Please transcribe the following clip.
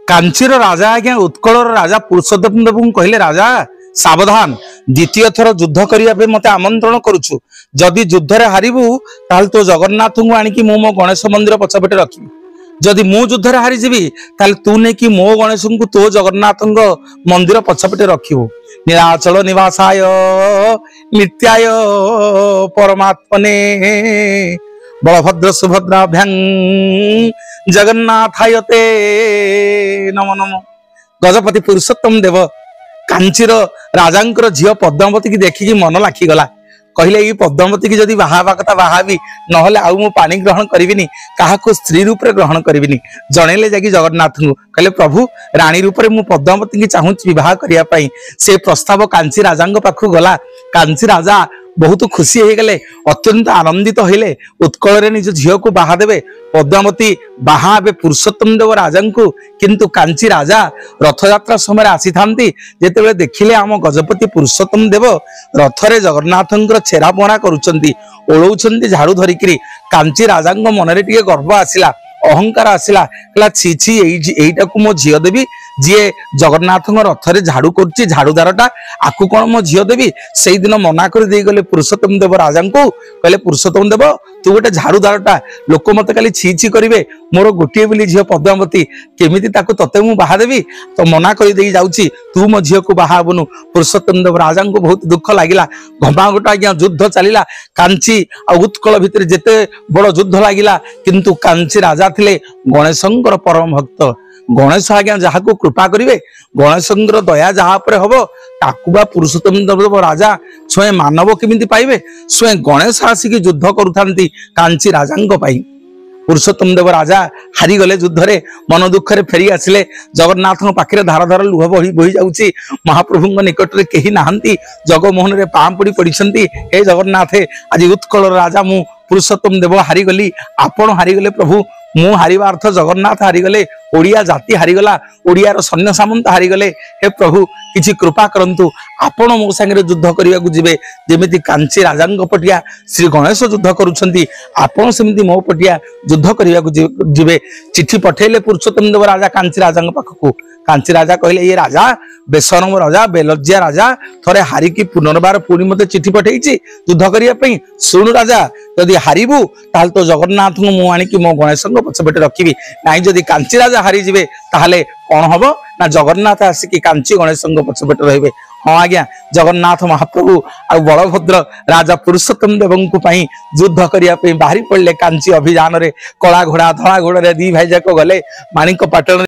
कांचीर राजा आज्ञा उत्कलर राजा पुरुषोत्तम देव कहले राजा सावधान द्वितीय थर युद्ध करने मत आमंत्रण करुचु जदि युद्ध रे हारिबु ताल तो जगन्नाथ को आनिकी मो गणेश मंदिर पछपटे रखी जदि मु युद्ध रे हारी जीवी ताल तू ने कि मो गणेश को तो जगन्नाथ मंदिर पछपटे रखिबु नीलाचल निवासाय नित्याय परमात्मने बलभद्र सुभद्राभ्यां जगन्नाथायते नमो नमो। गजपति पुरुषोत्तम देव कांचीर राजांकर झील पद्मावती की देखिकी मन लाखीगला कहले ये पद्मावती की जदि बाहाबा कथा बाहाबी नहले आउ मु पानी ग्रहण करिविनी काहाको स्त्री रूप रे ग्रहण करिविनी जणेले जाकी जगन्नाथ को कहले प्रभु रानी रूप रे मु पद्मावती की चाहूची विवाह करिया पई से प्रस्ताव कांची राजांग पाखु गला कांची राजा बहुत खुशी हो गले अत्यंत आनंदित होइले उत्कल रे निज झील को बाहा देवे पद्मावती बाहा पुरुषोत्तम देव राजा को किंतु कांची राजा रथ यात्रा समय आसी थांती जेतेबेले देखिले आम गजपति पुरुषोत्तम देव रथरे जगन्नाथंकर छेरा पहरा करूछंती ओळौछंती झाड़ू धरिकरी कांची राजा मनरे टिके गर्व आसिला अहंकार आसिला कहला छी छी एईटा को मो झियो देवी जी जगन्नाथ रथरे झाड़ू कर झाड़ूदारटा आकु कौन मो झियो देवी से दिन मना कर दे गले पुरुषोत्तम देव राजा को कहले पुरुषोत्तम देव तू गोटे झाड़ूदारटा लोक मत खाली छी छी करेंगे मोर गोटे बोली झील पद्मावती केमिति ताकू तते मु बाहा देवी तो मना कर दे जाउची तू मो झील को बाहा बनु पुरुषोत्तम देव राजा को बहुत दुख लगिला घमाघोट आज्ञा युद्ध चलिला कांची आ उत्कल भितर जेते बड़ युद्ध लगिला किंतु कांची राजा थिले गणेशंकर परम भक्त गणेश आज्ञा जहाँ को कृपा करेंगे गणेशंकर दया जहाँ पर हम ताकुबा पुरुषोत्तम देव राजा स्वयं मानव केमिति पाइबे स्वयं गणेश आसिक युद्ध करुथांती कांची राजांग पाई पुरुषोत्तम देव राजा हारी गले युद्ध रे मन दुख रे फेरी आसिले जगन्नाथ पाखे धार धार लुह बही बही जाउची महाप्रभु निकट रे केही नाहंती जगमोहन रे पाम पड़ी पड़िछंती हे जगन्नाथ आज उत्कल राजा मु पुरुषोत्तम देव हारी गली आपण हारी गले प्रभु मु हारिबा अर्थ जगन्नाथ हारीगले ओडिया जाति हारीगला ओडियार सैन्य सामंत हारीगले हे प्रभु किछि कृपा करंतु आपण मो संगे युद्ध करिया को जिवे जेमिति कांची राजांग पटिया श्री गणेश युद्ध करूछंती आपण सेमिति मो पटिया युद्ध करिया को जिवे चिट्ठी पठेले पुरुषोत्तम देव राजा कांची राजांग पाखकु कांची राजा कहले ये राजा बेसरम राजा बेलज्जा राजा थरे हारी की पुनर्बार पुणी मते चिट्ठी पठेइछि युद्ध करिया पई सुनु राजा यदि हारिबु ताल तो जगन्नाथ को मु आनी कि मो गणेश पछपटे रखिबी नाई जदि कांची राजा हारी जिवे ताहले कौन हबो ना जगन्नाथ आसिकी कांची गणेश पछपटे रहिबे। हाँ आज्ञा जगन्नाथ महाप्रभु आ बलभद्र राजा पुरुषोत्तम देव युद्ध करने बाहरी पड़े कांची अभियान रे कला घोड़ा धला घोड़ा दी भाई जाक गले माणिक पाटन